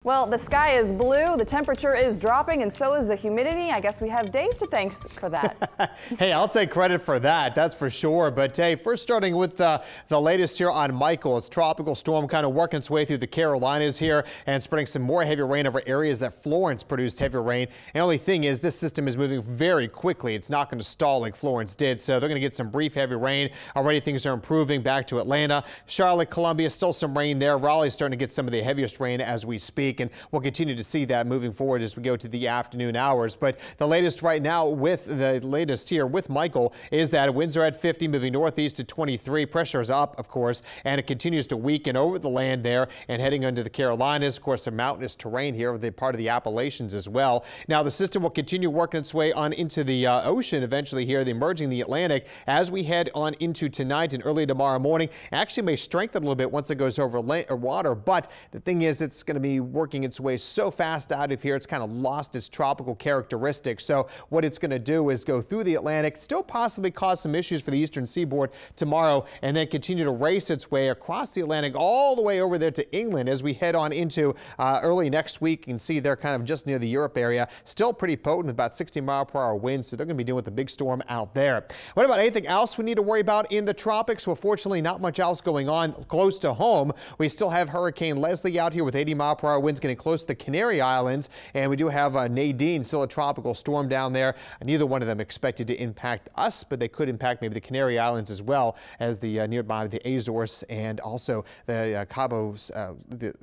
Well, the sky is blue, the temperature is dropping, and so is the humidity. I guess we have Dave to thank for that. Hey, I'll take credit for that, that's for sure. But hey, first starting with the latest here on Michael. It's tropical storm kind of working its way through the Carolinas here and spreading some more heavy rain over areas that Florence produced heavy rain. And the only thing is this system is moving very quickly. It's not going to stall like Florence did, so they're going to get some brief heavy rain. Already things are improving back to Atlanta. Charlotte, Columbia, still some rain there. Raleigh's starting to get some of the heaviest rain as we speak, and we'll continue to see that moving forward as we go to the afternoon hours. But the latest right now with the latest here with Michael is that winds are at 50, moving northeast to 23. Pressure is up, of course, and it continues to weaken over the land there and heading into the Carolinas. Of course, some mountainous terrain here, the part of the Appalachians as well. Now, the system will continue working its way on into the ocean eventually here, emerging the Atlantic as we head on into tonight and early tomorrow morning. Actually may strengthen a little bit once it goes over water, but the thing is it's going to be working its way so fast out of here, it's kind of lost its tropical characteristics. So what it's going to do is go through the Atlantic, still possibly cause some issues for the eastern seaboard tomorrow, and then continue to race its way across the Atlantic all the way over there to England as we head on into early next week. You can see they're kind of just near the Europe area, still pretty potent with about 60-mile-per-hour winds, so they're going to be dealing with a big storm out there. What about anything else we need to worry about in the tropics? Well, fortunately, not much else going on close to home. We still have Hurricane Leslie out here with 80-mile-per-hour winds getting close to the Canary Islands, and we do have Nadine, still a tropical storm down there. Neither one of them expected to impact us, but they could impact maybe the Canary Islands as well as the nearby the Azores and also the Cabos, the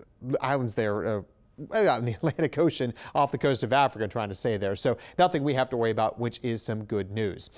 islands there out in the Atlantic Ocean off the coast of Africa, trying to say there. So nothing we have to worry about, which is some good news.